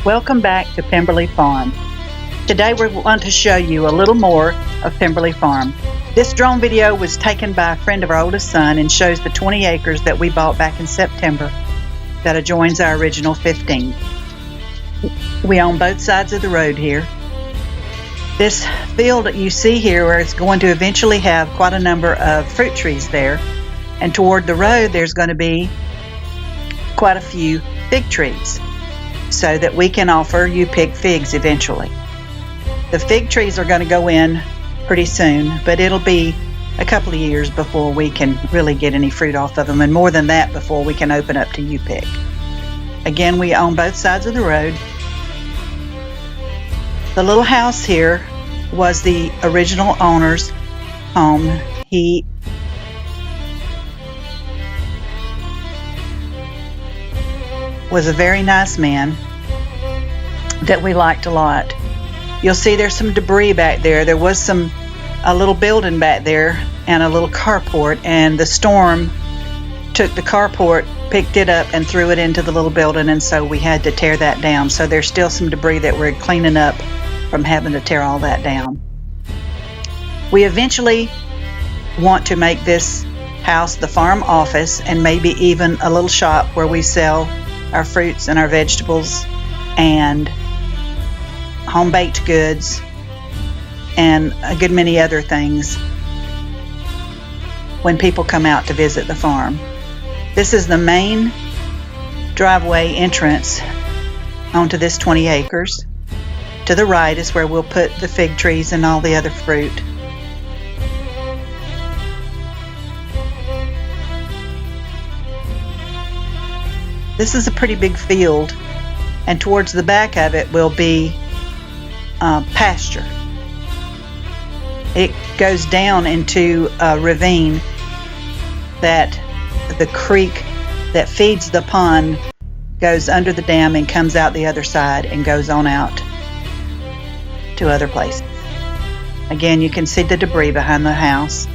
Welcome back to Pemberley Farm. Today we want to show you a little more of Pemberley Farm. This drone video was taken by a friend of our oldest son and shows the 20 acres that we bought back in September that adjoins our original 15. We own both sides of the road here. This field that you see here is going to eventually have quite a number of fruit trees there, and toward the road there's going to be quite a few fig trees so that we can offer you pick figs eventually. The fig trees are going to go in pretty soon, but it'll be a couple of years before we can really get any fruit off of them, and more than that before we can open up to you pick. Again, we own both sides of the road. The little house here was the original owner's home. He was a very nice man that we liked a lot. You'll see there's some debris back there. There was a little building back there and a little carport, and the storm took the carport, picked it up and threw it into the little building, and so we had to tear that down. So there's still some debris that we're cleaning up from having to tear all that down. We eventually want to make this house the farm office and maybe even a little shop where we sell our fruits and our vegetables and home baked goods and a good many other things when people come out to visit the farm. This is the main driveway entrance onto this 20 acres. To the right is where we'll put the fig trees and all the other fruit. This is a pretty big field, and towards the back of it will be pasture. It goes down into a ravine that the creek that feeds the pond goes under the dam and comes out the other side and goes on out to other places. Again, you can see the debris behind the house.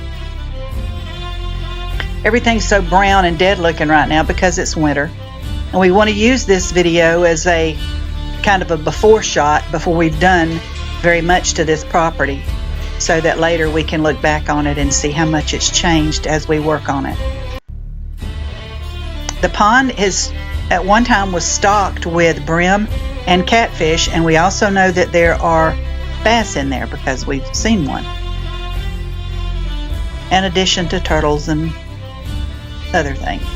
Everything's so brown and dead looking right now because it's winter. And we want to use this video as a kind of a before shot before we've done very much to this property, so that later we can look back on it and see how much it's changed as we work on it. The pond at one time was stocked with brim and catfish, and we also know that there are bass in there because we've seen one, in addition to turtles and other things.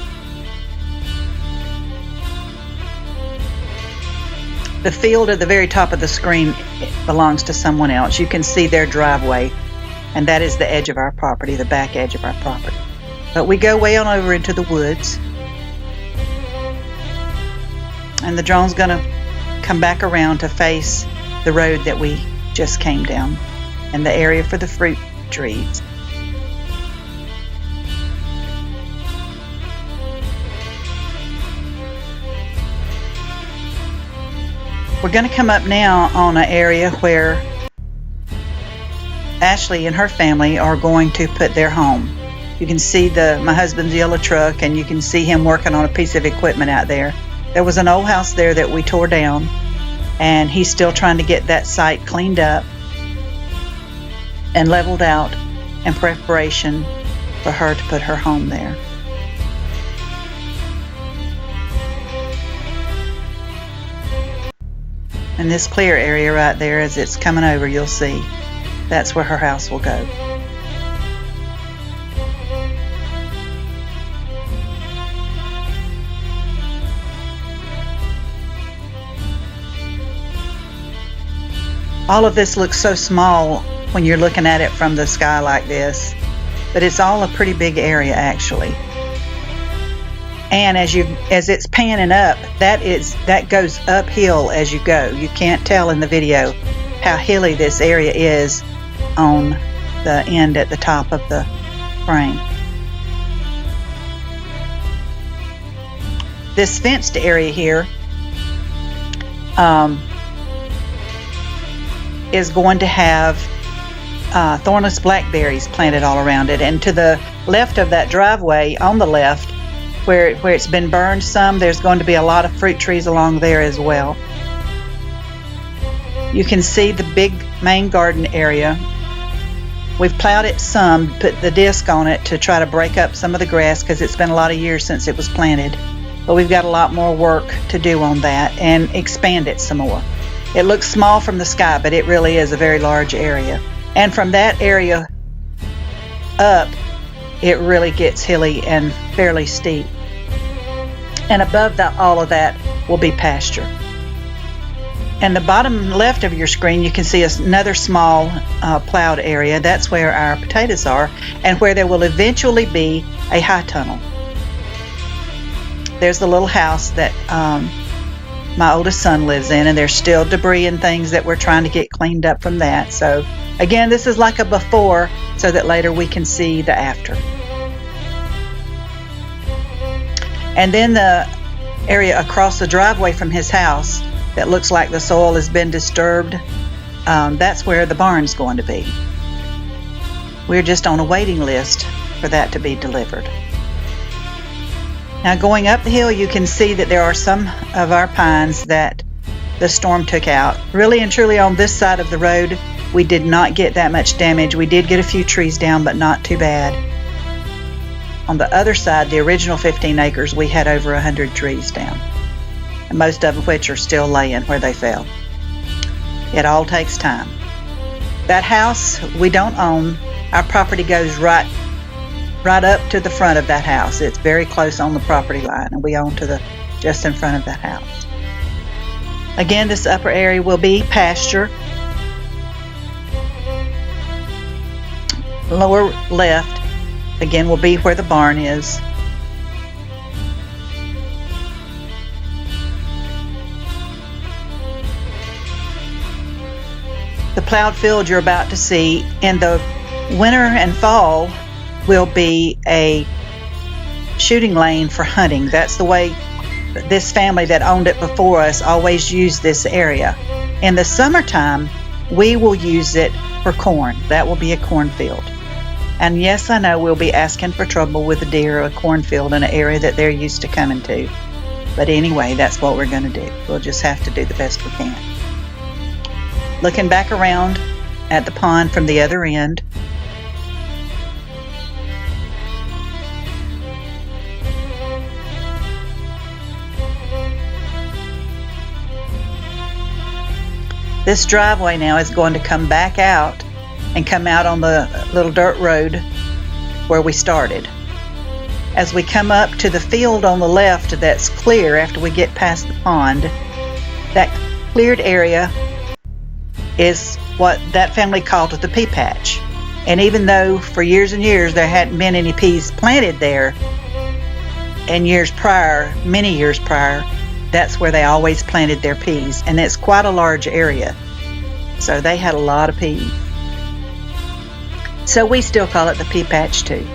The field at the very top of the screen belongs to someone else. You can see their driveway, and that is the edge of our property, the back edge of our property. But we go way on over into the woods, and the drone's going to come back around to face the road that we just came down and the area for the fruit trees. We're going to come up now on an area where Ashley and her family are going to put their home. You can see my husband's yellow truck, and you can see him working on a piece of equipment out there. There was an old house there that we tore down, and he's still trying to get that site cleaned up and leveled out in preparation for her to put her home there. In this clear area right there, as it's coming over, you'll see that's where her house will go. All of this looks so small when you're looking at it from the sky like this, but it's all a pretty big area actually. And as it's panning up, that goes uphill as you go. You can't tell in the video how hilly this area is on the end at the top of the frame. This fenced area here is going to have thornless blackberries planted all around it, and to the left of that driveway, on the left, where it's been burned some, there's going to be a lot of fruit trees along there as well. You can see the big main garden area. We've plowed it some, put the disc on it to try to break up some of the grass because it's been a lot of years since it was planted. But we've got a lot more work to do on that and expand it some more. It looks small from the sky, but it really is a very large area. And from that area up, it really gets hilly and fairly steep. And above all of that will be pasture. And the bottom left of your screen, you can see another small plowed area. That's where our potatoes are, and where there will eventually be a high tunnel. There's the little house that my oldest son lives in, and there's still debris and things that we're trying to get cleaned up from that. So again, this is like a before, so that later we can see the after. And then the area across the driveway from his house that looks like the soil has been disturbed, that's where the barn's going to be. We're just on a waiting list for that to be delivered. Now going up the hill, you can see that there are some of our pines that the storm took out. Really and truly on this side of the road, we did not get that much damage. We did get a few trees down, but not too bad. On the other side, the original 15 acres, we had over 100 trees down, and most of which are still laying where they fell. It all takes time. That house we don't own. Our property goes right up to the front of that house. It's very close on the property line, and we own just in front of that house. Again, this upper area will be pasture. Lower left, again, will be where the barn is. The plowed field you're about to see in the winter and fall will be a shooting lane for hunting. That's the way this family that owned it before us always used this area. In the summertime, we will use it for corn. That will be a cornfield. And yes, I know we'll be asking for trouble with a deer or a cornfield in an area that they're used to coming to. But anyway, that's what we're going to do. We'll just have to do the best we can. Looking back around at the pond from the other end, this driveway now is going to come back out and come out on the little dirt road where we started. As we come up to the field on the left that's clear after we get past the pond, that cleared area is what that family called the pea patch. And even though for years and years there hadn't been any peas planted there, and many years prior, that's where they always planted their peas. And it's quite a large area. So they had a lot of peas. So we still call it the pea patch too.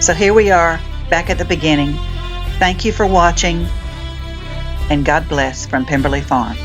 So here we are, back at the beginning. Thank you for watching, and God bless from Pemberley Farm.